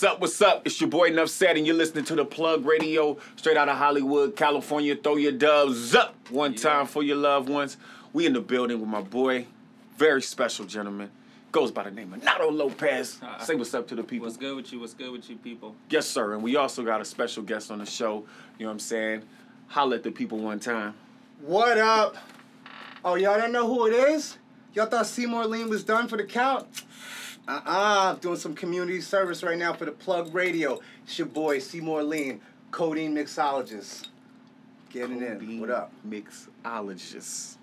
What's up? What's up? It's your boy Enough Said, and you're listening to the Plug Radio, straight out of Hollywood, California. Throw your doves up one time for your loved ones. We in the building with my boy, very special gentleman. Goes by the name of NATO Lopez. Say what's up to the people. What's good with you? What's good with you, people? Yes, sir. And we also got a special guest on the show. You know what I'm saying? Holla at the people one time. What up? Oh, y'all don't know who it is? Y'all thought Seymour Lean was done for the count? Doing some community service right now for the Plug Radio. It's your boy, Seymour Lean, codeine mixologist. Getting in. What up? Mixologist.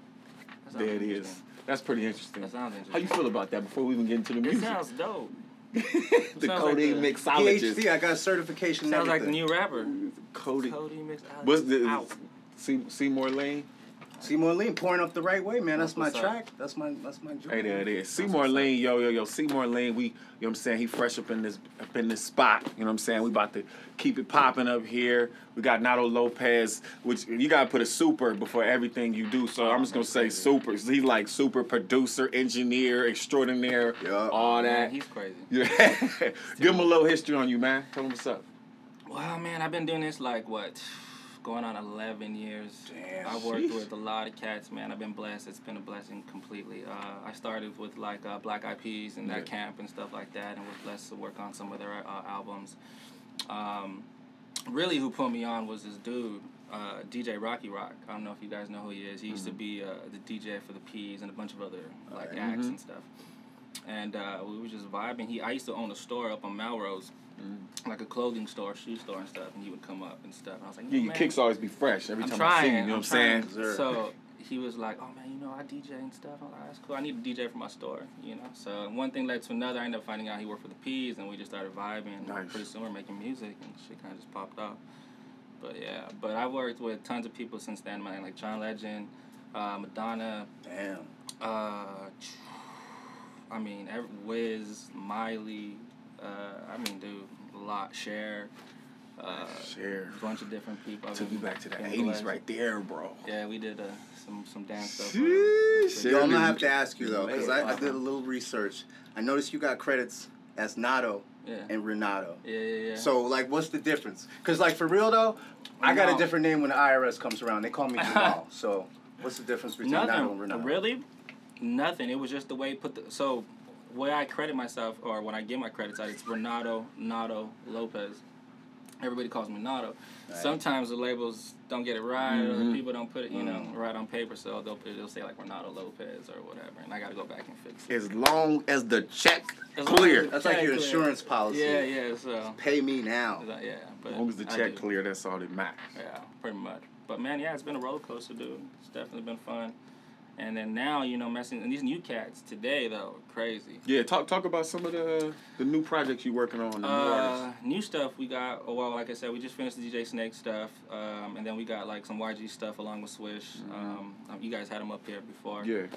There it is. That's pretty interesting. That sounds interesting. How you feel about that before we even get into the music? It sounds dope. The codeine mixologist. PhD, I got a certification. Sounds like the new rapper. Codeine mixologist. What's the Seymour Lean? Seymour Lean, pouring up the right way, man. That's my track. That's my joint. Hey, there it is. Seymour Lean, yo. Seymour Lean, you know what I'm saying? He fresh up in this spot. You know what I'm saying? We about to keep it popping up here. We got NATO Lopez, which you gotta put a super before everything you do. So I'm just gonna say super. He's like super producer, engineer, extraordinaire, all that. Man, he's crazy. Yeah. Give him a little history on you, man. Tell him what's up. Well, man, I've been doing this like what? Going on 11 years. Damn. I've worked with a lot of cats, man. I've been blessed. It's been a blessing completely. I started with like Black Eyed Peas and that camp and stuff like that, and was blessed to work on some of their albums. Really, who put me on was this dude, DJ Rocky Rock. I don't know if you guys know who he is. He used to be the DJ for the Peas and a bunch of other acts and stuff. And we were just vibing. I used to own a store up on Melrose. Like a clothing store, shoe store and stuff, and he would come up and stuff. And I was like, your kicks always be fresh every time I see you, you know what I'm saying? So he was like, oh man, I DJ and stuff. I'm like, that's cool. I need a DJ for my store, So one thing led to another. I ended up finding out he worked for the Peas, and we just started vibing. Nice. Pretty soon we're making music, and shit kind of just popped off. But I've worked with tons of people since then, man, like John Legend, Madonna. Damn. Wiz, Miley. Dude, a lot. Cher. A bunch of different people. Took you back to the 80s right there, bro. Yeah, we did some dance stuff. Yo, I'm going to have to ask you, though, because I did a little research. I noticed you got credits as NATO and Renato. Yeah. So, like, what's the difference? Because, like, for real, though, I got a different name when the IRS comes around. They call me Jamal. So, what's the difference between NATO and Renato? Really? Nothing. It was just the way way I credit myself, or when I get my credits out, it's NATO Lopez. Everybody calls me NATO. Right. Sometimes the labels don't get it right, or the people don't put it, right on paper, so they'll say like Renato Lopez or whatever, and I gotta go back and fix it. As long as the check clear. That's like your insurance policy. Yeah. So pay me now. But as long as the check clear, that's all that matters. Yeah, pretty much. But man, it's been a roller coaster, dude. It's definitely been fun. And then now, messing, and these new cats today, though, crazy. Yeah, talk about some of the new projects you're working on, the new artists. New stuff we got, like I said, we just finished the DJ Snake stuff, and then we got, like, some YG stuff along with Swish. You guys had them up here before. Yeah.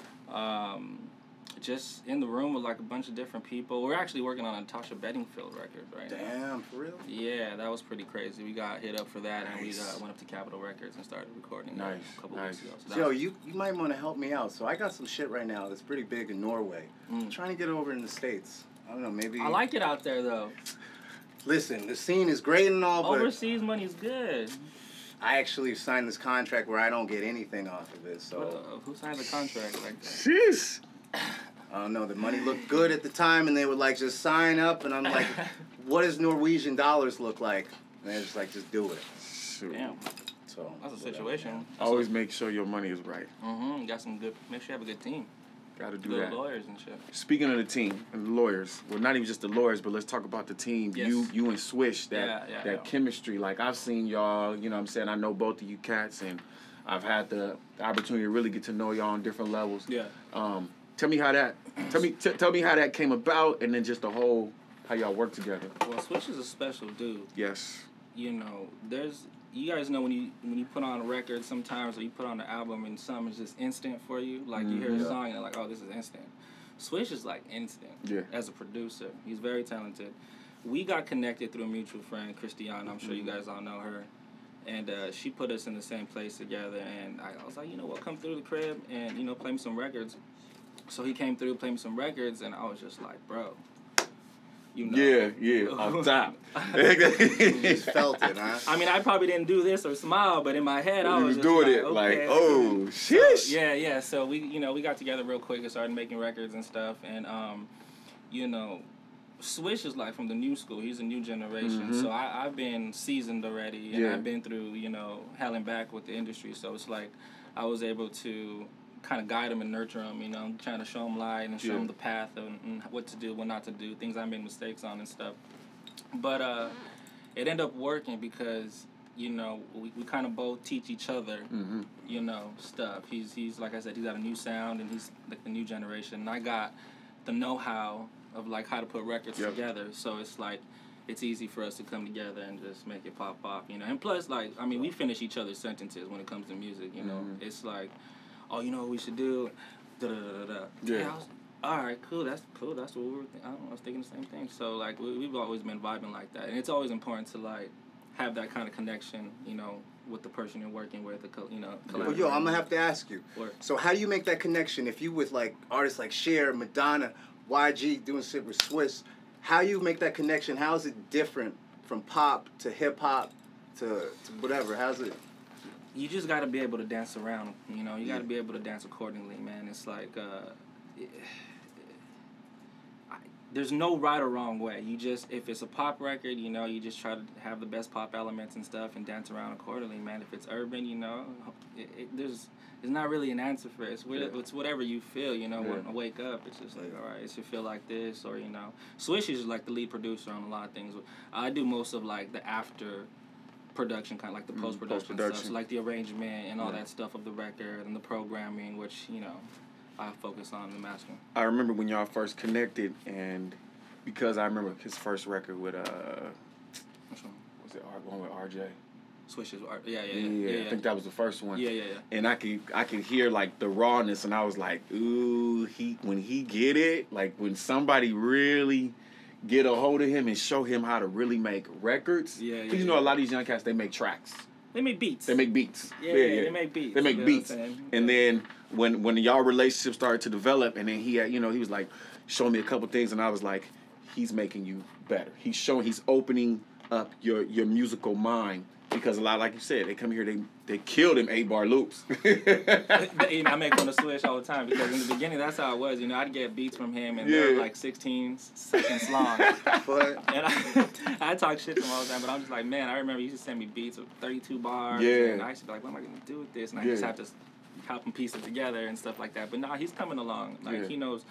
Just in the room with, like, a bunch of different people. We're actually working on a Natasha Bedingfield record right now. Damn, for real? Yeah, that was pretty crazy. We got hit up for that, and we went up to Capitol Records and started recording a couple weeks ago. So you might want to help me out. So I got some shit right now that's pretty big in Norway. I'm trying to get over in the States. I don't know, maybe... I like it out there, though. Listen, the scene is great and all, but... Overseas money's good. I actually signed this contract where I don't get anything off of it, so... Who signed the contract like that? Jeez! I don't know. The money looked good at the time, and they would, like, just sign up, and I'm like, what does Norwegian dollars look like? And they're just like, just do it. Shoot. Damn. So that's a situation. Always make sure your money is right. You got some good... Make sure you have a good team. Got to do good that. Lawyers and shit. Speaking of the team and the lawyers, well, not even just the lawyers, but let's talk about the team. Yes. You and Swish, that chemistry. Like, I've seen y'all, you know what I'm saying? I know both of you cats, and I've had the opportunity to really get to know y'all on different levels. Yeah. Tell me how that came about, and then just the whole how y'all work together. Well, Swish is a special dude. Yes. You guys know when you put on a record sometimes, or you put on an album and something is just instant for you. Like you hear a song and you're like, oh, this is instant. Swish is like instant. Yeah. As a producer, he's very talented. We got connected through a mutual friend, Christiane. I'm sure you guys all know her. And she put us in the same place together. And I was like, you know what, come through the crib and play me some records. So he came through, played me some records, and I was just like, bro, you know. Yeah, on top. You just felt it, huh? I mean, I probably didn't do this or smile, but in my head, I You was was just doing like, it okay. like, oh, So, shish. yeah. So we got together real quick and started making records and stuff, and Swish is like from the new school. He's a new generation, so I've been seasoned already, and I've been through hell and back with the industry. So it's like I was able to kind of guide him and nurture him, trying to show him light and show him the path and what to do, what not to do, things I made mistakes on and stuff. But it ended up working because we kind of both teach each other, stuff. He's like I said, he's got a new sound and he's like the new generation. And I got the know-how of like how to put records together. So it's like it's easy for us to come together and just make it pop off, And plus, like, I mean, we finish each other's sentences when it comes to music, It's like, oh, you know what we should do? Da-da-da-da-da. Yeah. All right, cool. That's what we were thinking. I was thinking the same thing. So, like, we've always been vibing like that. And it's always important to, like, have that kind of connection, with the person you're working with, Well, yo, I'm going to have to ask you. So how do you make that connection if you with, like, artists like Cher, Madonna, YG, doing shit with Swiss? How you make that connection? How is it different from pop to hip-hop to whatever? How's it? You just got to be able to dance around, You got to be able to dance accordingly, man. It's like, there's no right or wrong way. You just, if it's a pop record, you just try to have the best pop elements and stuff and dance around accordingly, man. If it's urban, there's not really an answer for it. It's whatever you feel, when I wake up. It's just like, all right, it should feel like this, or, Swish is like the lead producer on a lot of things. I do most of, like, the after production, kind of like the post-production stuff, so like the arrangement and all that stuff of the record and the programming, which, I focus on the mastering. I remember when y'all first connected, and because I remember his first record with Which one? was it one with RJ? Swish is yeah. I think that was the first one. Yeah. And I could hear like the rawness, and I was like, ooh, when he get it, like when somebody really get a hold of him and show him how to really make records. Yeah. Because a lot of these young cats, they make tracks. They make beats. They make beats. Yeah, they make beats. They make beats. And then when y'all relationship started to develop, and then he had, he was like showing me a couple things, and I was like, he's making you better. He's opening up your musical mind, because a lot, like you said, they come here, they kill them 8-bar loops. I make fun of Swish all the time, because in the beginning that's how it was. I'd get beats from him, and they're like 16 seconds long. And I talk shit to him all the time, but I'm just like, man, I remember he used to send me beats of 32 bars, and I used to be like, what am I going to do with this? And I just have to help him piece it together and stuff like that. But now he's coming along. Like, he knows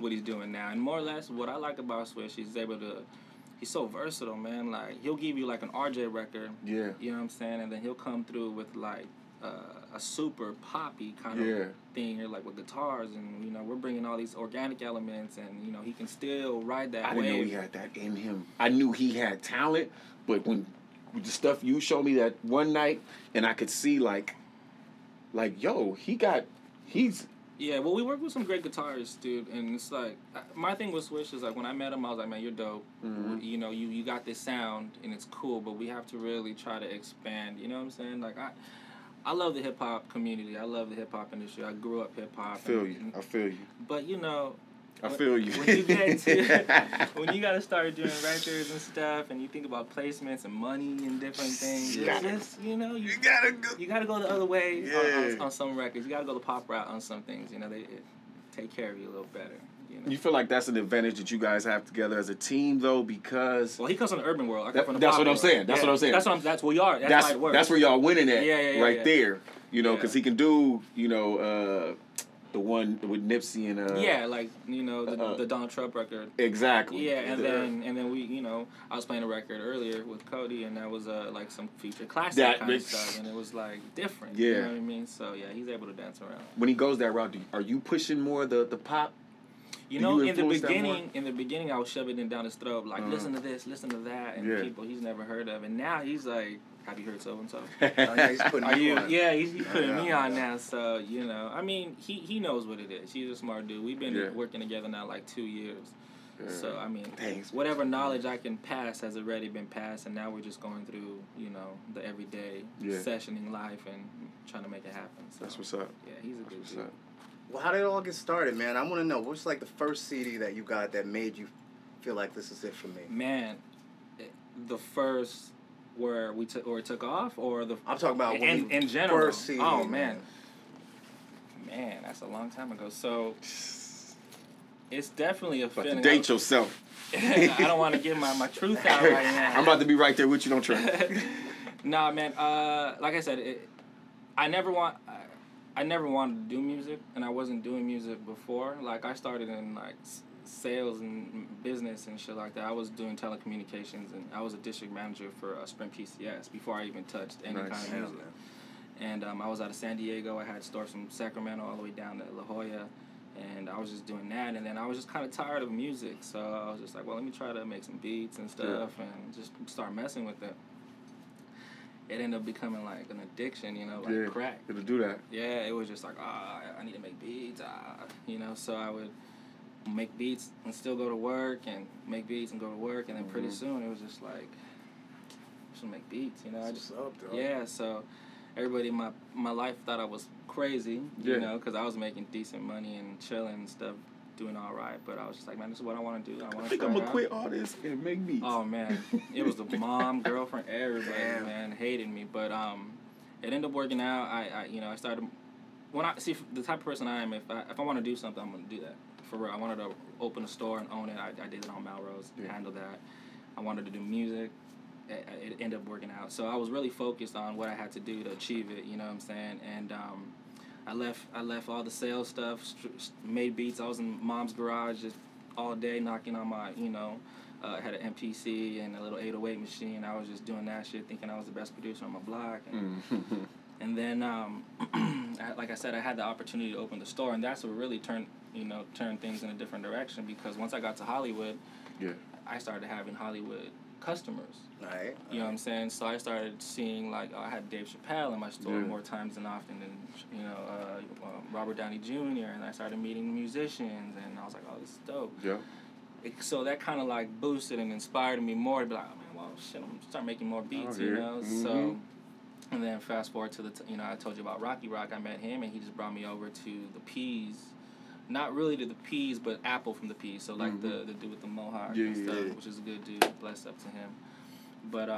what he's doing now. And more or less, what I like about Swish, he's so versatile, man. Like, he'll give you like an RJ record. Yeah. You know what I'm saying? And then he'll come through with like a super poppy kind of thing, like with guitars, and we're bringing all these organic elements, and he can still ride that wave. I didn't know he had that in him. I knew he had talent, but when with the stuff you showed me that one night, and I could see like yo, he's. Yeah, well, we work with some great guitarists, dude, and it's like, my thing with Swish is like, when I met him, I was like, man, you're dope. Mm-hmm. You got this sound, and it's cool, but we have to really try to expand, you know what I'm saying? Like, I love the hip-hop community. I love the hip-hop industry. I grew up hip-hop. I feel you. But, I feel you. When you get to, when you gotta start doing records and stuff, and you think about placements and money and different things, you gotta go the other way on some records. You gotta go the pop route on some things. They take care of you a little better. You feel like that's an advantage that you guys have together as a team, though, because he comes from the urban world. I come from the that's pop what I'm world. saying. That's what I'm saying. That's where you are. That's why it works. That's where y'all winning at. Right there. Because he can do the one with Nipsey and the Donald Trump record. Exactly. Yeah, and then we I was playing a record earlier with Cody, and that was like some feature classic kind of stuff, and it was like different. Yeah. You know what I mean? So yeah, he's able to dance around. When he goes that route, are you pushing more the pop? In the beginning, I was shoving it down his throat, like listen to this, listen to that, and people he's never heard of, and now he's like, have you heard so and so? He's putting you on. Yeah, he's putting me on now. So I mean, he knows what it is. He's a smart dude. We've been working together now like 2 years. So I mean, whatever knowledge I can pass has already been passed, and now we're just going through the everyday sessioning life and trying to make it happen. So, that's what's up. Yeah, he's a good dude. Well, how did it all get started, man? I want to know, what's like the first CD that you got that made you feel like this is it for me? Man, the first where it took off, or the I'm talking about in general. First CD, oh man, that's a long time ago. So it's definitely a feeling. Date yourself. I don't want to give my truth out right now. I'm about to be right there with you. Don't try. Nah, man. Like I said, I never wanted to do music, and I wasn't doing music before. Like I started in like sales and business and shit like that. I was doing telecommunications, and I was a district manager for Sprint PCS before I even touched any kind of music. And I was out of San Diego. I had stores from Sacramento all the way down to La Jolla, and I was just doing that. And then I was just kind of tired of music, so I was just like, well, let me try to make some beats and stuff, and just start messing with it. It ended up becoming like an addiction, like crack. It'll do that. Yeah, it was just like, I need to make beats, so I would make beats and still go to work, and make beats and go to work, and then pretty soon it was just like, I should make beats, I just so everybody in my life thought I was crazy, because I was making decent money and chilling and stuff, doing all right, but I was just like, man, this is what I want to do. I think I'm gonna quit all this and make beats. Oh man, it was the mom, girlfriend, everybody, man, hated me, but it ended up working out. I started when I see the type of person I am. If I want to do something, I'm gonna do that for real. I wanted to open a store and own it. I did it on Melrose, handle that. I wanted to do music. It ended up working out. So I was really focused on what I had to do to achieve it. You know what I'm saying? And I left all the sales stuff, made beats. I was in mom's garage just all day knocking on my, I had an MPC and a little 808 machine. I was just doing that shit, thinking I was the best producer on my block. And then, like I said, I had the opportunity to open the store, and that's what really turned things in a different direction, because once I got to Hollywood, I started having Hollywood customers. Right. You know what I'm saying? So I started seeing, like, I had Dave Chappelle in my store more times than often, and, Robert Downey Jr., and I started meeting musicians, and I was like, oh, this is dope. Yeah. So that kind of, like, boosted and inspired me more to be like, oh, man, well, shit, I'm going to start making more beats, So, and then fast forward to I told you about Rocky Rock. I met him, and he just brought me over to the Peas. Not really to the Peas, but Apple from the Peas. So, like, the dude with the mohawk and stuff, which is a good dude. Blessed up to him. But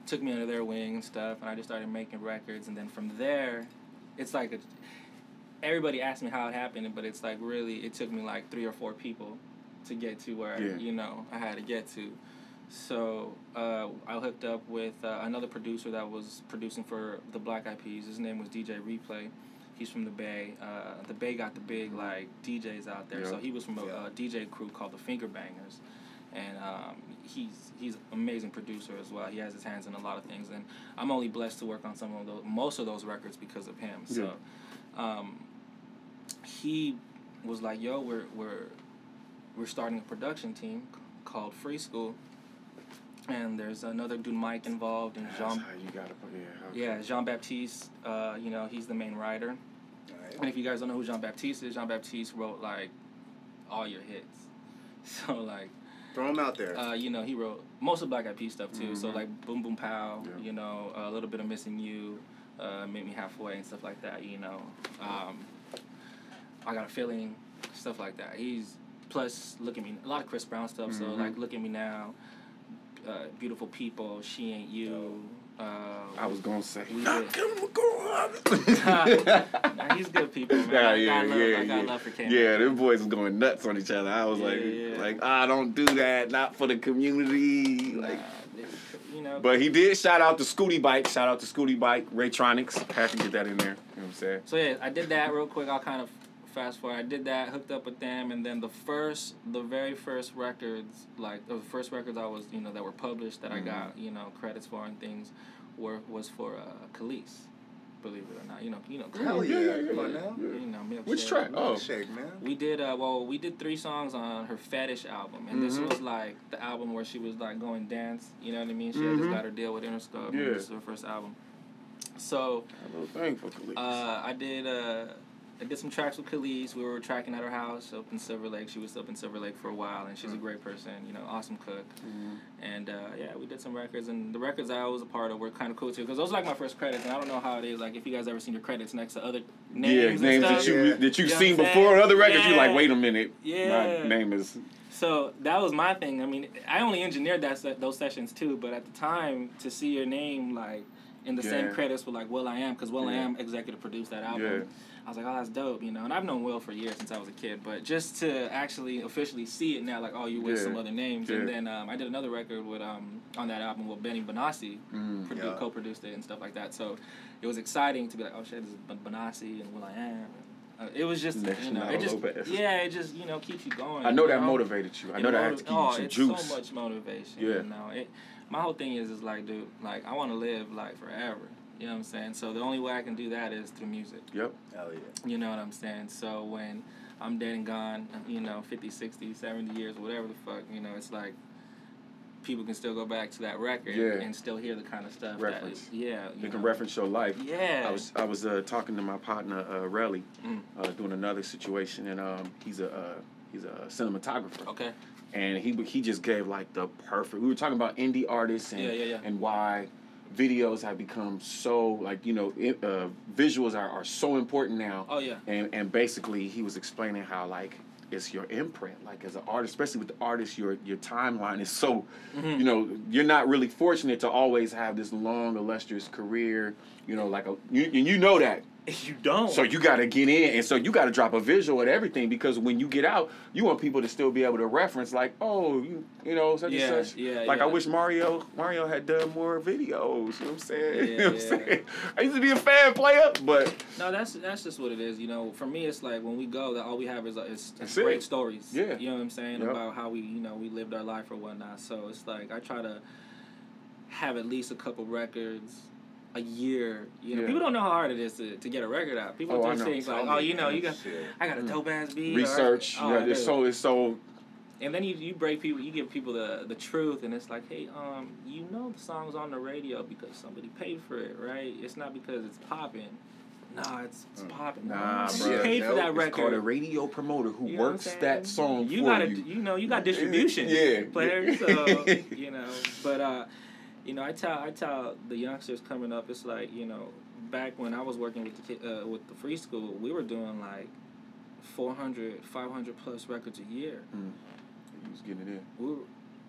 took me under their wing and stuff, and I just started making records. And then from there, it's like everybody asked me how it happened, but it's like really, it took me like 3 or 4 people to get to where, I had to get to. So I hooked up with another producer that was producing for the Black Eyed Peas. His name was DJ Replay. He's from the Bay. The Bay got the big like DJs out there. So he was from a DJ crew called the Finger Bangers, and he's an amazing producer as well. He has his hands in a lot of things, and I'm only blessed to work on most of those records because of him. So he was like, "Yo, we're starting a production team called Free School." And there's another dude, Mike, involved, and Jean-Baptiste, he's the main writer. Right. And if you guys don't know who Jean-Baptiste is, Jean-Baptiste wrote, like, all your hits. So, like... Throw him out there. He wrote most of Black Eyed Peas stuff, too. So, like, Boom Boom Pow, a little bit of Missing You, Meet Me Halfway, and stuff like that, I Got a Feeling, stuff like that. Plus, Look at Me, a lot of Chris Brown stuff, so, like, Look at Me Now... Beautiful People, She Ain't You. I was gonna say. Nah, he's good people, man. I got love for Kane. Yeah, them boys was going nuts on each other. I was don't do that. Not for the community. But he did shout out to Scooty Bike. Shout out to Scooty Bike, Raytronics. Had to get that in there. You know what I'm saying? So yeah, I did that real quick. I'll kind of fast forward. I did that, hooked up with them, and then the very first records, like the first records I was, that were published that I got, credits for and things, was for Khalees, believe it or not. Hell yeah, come on now. Which track? Shake, man. We did 3 songs on her Fetish album, and this was like the album where she was like going dance. You know what I mean? She had just got her deal with Interscope. Yeah. This is her first album. So a little thing for Khalees. I did some tracks with Khalees. We were tracking at her house up in Silver Lake. She was up in Silver Lake for a while, and she's a great person, awesome cook. And, we did some records, and the records I was a part of were kind of cool, too, because those are, like, my first credits, and I don't know how it is, like, if you guys ever seen your credits next to other names and names stuff. that you've seen before on other records, you're like, wait a minute, my name is... So that was my thing. I mean, I only engineered those sessions too, but at the time, to see your name like in the same credits with like will.i.am, because will.i.am executive produced that album. I was like, oh, that's dope, you know. And I've known Will for years since I was a kid, but just to actually officially see it now, like, oh, you with some other names. And then I did another record with on that album with Benny Benassi, co-produced it and stuff like that. So it was exciting to be like, oh shit, this is Benassi and will.i.am. It was just, you know, it just, you know, keeps you going. I know that motivated you. I know that had to give you some juice. It's so much motivation. You know, my whole thing is like, dude, like I want to live like forever. You know what I'm saying? So the only way I can do that is through music. Yep. Hell yeah. You know what I'm saying? So when I'm dead and gone, you know, 50, 60, 70 years, whatever the fuck, you know, it's like people can still go back to that record and still hear the kind of stuff. Reference. You can reference your life. Yeah. I was talking to my partner, Relly, doing another situation, and he's a cinematographer. Okay. And he just gave like the perfect. We were talking about indie artists and why videos have become so, like, you know, visuals are so important now. Oh yeah. And basically he was explaining how like it's your imprint, like as an artist, especially with the artist, your timeline is so, you know, you're not really fortunate to always have this long illustrious career, you know, like you know that. You don't. So you got to get in, and so you got to drop a visual and everything, because when you get out, you want people to still be able to reference, like, oh, you know, such and such. Like, I wish Mario had done more videos. You know what I'm saying? You know what I'm saying? I used to be a fan player, but no, that's just what it is. You know, for me, it's like when we go, that all we have is great stories. Yeah. You know what I'm saying, about how we lived our life or whatnot. So it's like I try to have at least a couple records a year. You know, people don't know how hard it is to get a record out. People just think like, oh, you know, I got a dope ass beat. Research. It's so. And then you break people. You give people the truth, and it's like, hey, you know, the song's on the radio because somebody paid for it, right? It's not because it's popping. Nah, it's popping. Nah, bro. You paid for that record. It's called a radio promoter who works that song you for gotta, you. You know, you got distribution. Player. So you know, but you know, I tell the youngsters coming up, it's like, you know, back when I was working with the free school, we were doing like 400, 500 plus records a year. He was getting it in. We were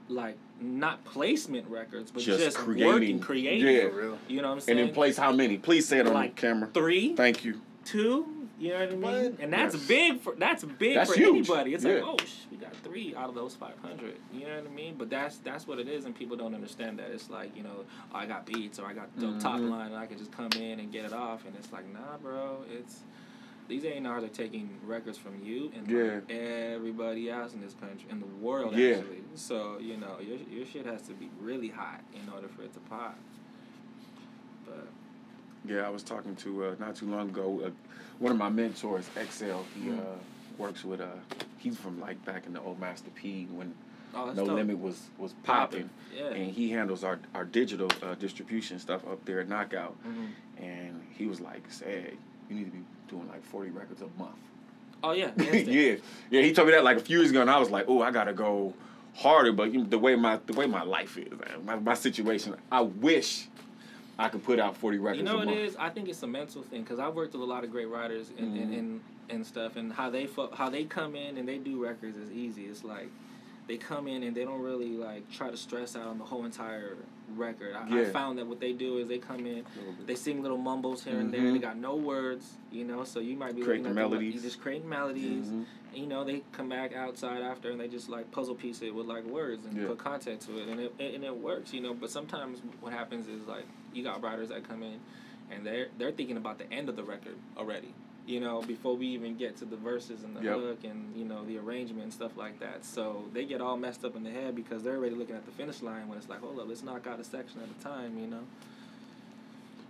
like not placement records, but just creating. Yeah, real. You know what I'm saying? And in place, how many? Please say it on like camera. 3. Thank you. 2. You know what I mean? And that's big for That's for huge. anybody. It's like, oh, we got 3 out of those 500. You know what I mean? But that's what it is, and people don't understand that. It's like, you know, oh, I got beats or I got the top line, and I can just come in and get it off. And it's like, nah, bro. These A&Rs are taking records from you and like everybody else in this country, in the world, actually. So, you know, your shit has to be really hot in order for it to pop. But yeah, I was talking to not too long ago. One of my mentors, XL, he works with he's from like back in the old Master P when No dope. Limit was popping. Yeah. And he handles our digital distribution stuff up there at Knockout. And he was like, hey, you need to be doing like 40 records a month. Oh yeah. Yeah. He told me that like a few years ago, and I was like, oh, I gotta go harder. But you know, the way my life is, man, my situation, I wish I could put out 40 records. You know a what month. it is? I think it's a mental thing, because I've worked with a lot of great writers and stuff, and how they come in and they do records is easy. It's like they come in and they don't really like try to stress out on the whole entire record. I found that what they do is they come in, they sing little mumbles here and there. They got no words, you know, so you might be creating melodies. You just creating melodies. And, you know, they come back outside after and they just like puzzle piece it with like words and put content to it, and it works, you know. But sometimes what happens is like you got writers that come in and they're thinking about the end of the record already. You know, before we even get to the verses and the hook and, you know, the arrangement and stuff like that. So they get all messed up in the head because they're already looking at the finish line when it's like, hold up, let's knock out a section at a time, you know?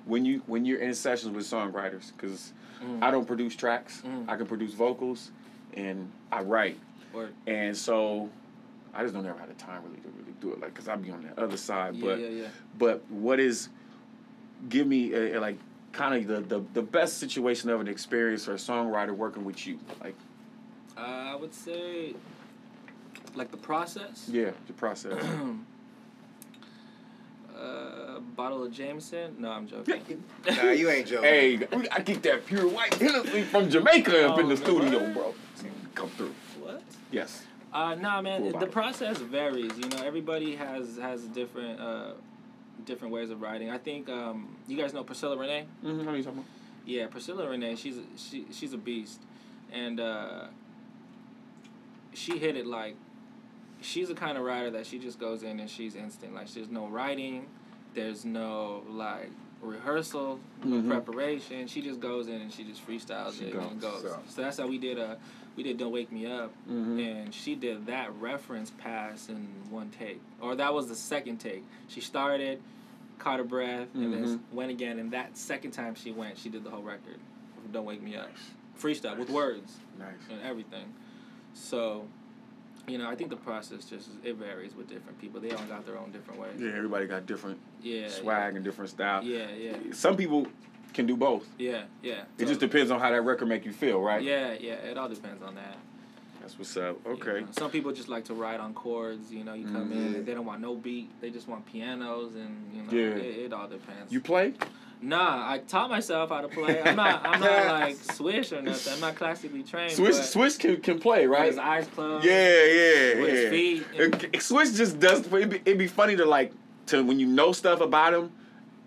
When you're in sessions with songwriters, because I don't produce tracks, I can produce vocals, and I write. And so I just don't ever have the time really to do it, like, because I'll be on the other side. But what is, give me like, kind of the best situation of an experience for a songwriter working with you, like? I would say, like the process. Yeah, the process. Bottle of Jameson. No, I'm joking. Nah, you ain't joking. Hey, I get that pure white Hennessy from Jamaica up in the studio, bro. Come through. What? Yes. Nah, man. Cool The about it. process varies. You know, everybody has different different ways of writing. I think you guys know Priscilla Renee. Mm-hmm. What are you talking about? Yeah, Priscilla Renee. She's a beast, and she hit it like. She's the kind of writer that she just goes in and she's instant. Like, there's no writing, there's no like rehearsal, no preparation. She just goes in and she just freestyles it and goes. So that's how we did. We did "Don't Wake Me Up," and she did that reference pass in one take, or that was the second take. She started, caught her breath, and then went again. And that second time she went, she did the whole record. "Don't Wake Me Up," freestyle with words, and everything. So. You know, I think the process it varies with different people. They all got their own different ways. Yeah, everybody got different swag and different style. Yeah. Some people can do both. Yeah. It just depends on how that record make you feel, right? Yeah. It all depends on that. That's what's up. Okay. You know, some people just like to ride on chords. You know, you come in and they don't want no beat. They just want pianos, and you know, it all depends. You play? Nah, I taught myself how to play. I'm not like Swish or nothing. I'm not classically trained. Swish can play, right? With his eyes closed. Yeah. With his feet. Swish just does. It'd be funny to when you know stuff about him,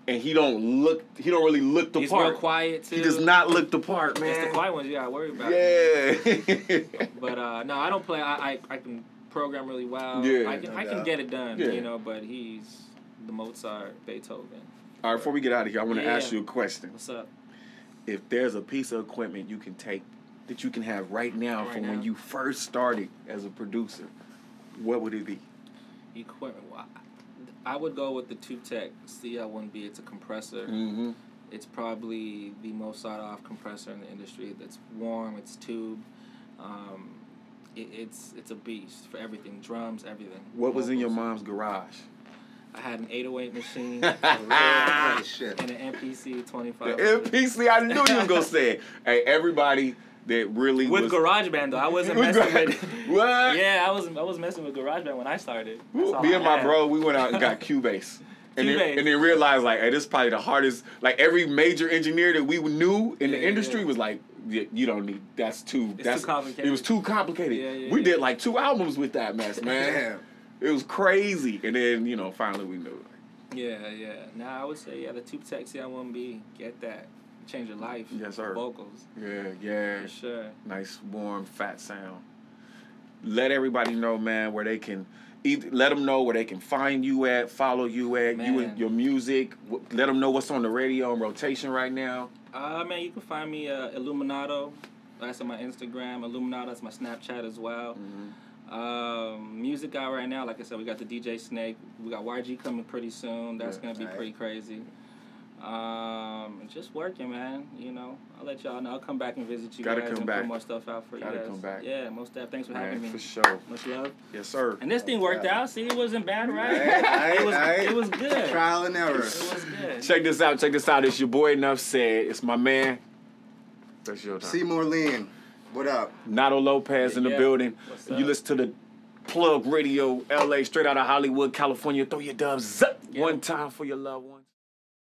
and he don't really look the part. He's real quiet too. He does not look the part, man. It's the quiet ones you gotta worry about. Yeah. But no, I don't play. I can program really well. Yeah. I can get it done. Yeah. You know, but he's the Mozart, Beethoven. All right, before we get out of here, I want to ask you a question. What's up? If there's a piece of equipment you can take that you can have right now from when you first started as a producer, what would it be? Equipment. Well, I would go with the Tube-Tech CL1B. It's a compressor. Mm-hmm. It's probably the most sought-off compressor in the industry. That's warm. It's tube. It's a beast for everything. Drums, everything. What was in your mom's garage? I had an 808 machine Shit. and an MPC 25. The MPC, I knew you was gonna say it. Hey, everybody that really with GarageBand though, I wasn't with messing with. What? Yeah, I was messing with GarageBand when I started. Me and my bro, we went out and got Cubase. And then realized, like, hey, this is probably the hardest. Like, every major engineer that we knew in the industry was like, you don't need, that's too complicated. It was too complicated. We did like 2 albums with that mess, man. Damn. It was crazy. And then, finally we knew. Yeah. Now I would say, the Tube-Tech CL1B, get that. Change your life. Yes, sir. Vocals. Yeah. For sure. Nice, warm, fat sound. Let everybody know, man, where they can, let them know where they can find you at, follow you at, man. you and your music. Let them know what's on the radio and rotation right now. Man, you can find me Illuminato. That's on my Instagram. Illuminato, that's my Snapchat as well. Music out right now, like I said, we got the DJ Snake. We got YG coming pretty soon. That's gonna be pretty crazy. Just working, man. I'll let y'all know. I'll come back and visit you guys and put more stuff out for you guys. Come back. Yeah, most definitely. Thanks for having me. For sure. Much love. Yes, sir. And this thing worked out. See, it wasn't bad, right? It was good. Trial and error. It was good. Check this out. It's your boy Enough Said. It's my man. That's your time. Seymour Lean. What up? NATO Lopez in the building. You listen to the Plug Radio, LA, straight out of Hollywood, California. Throw your dubs up one time for your loved ones.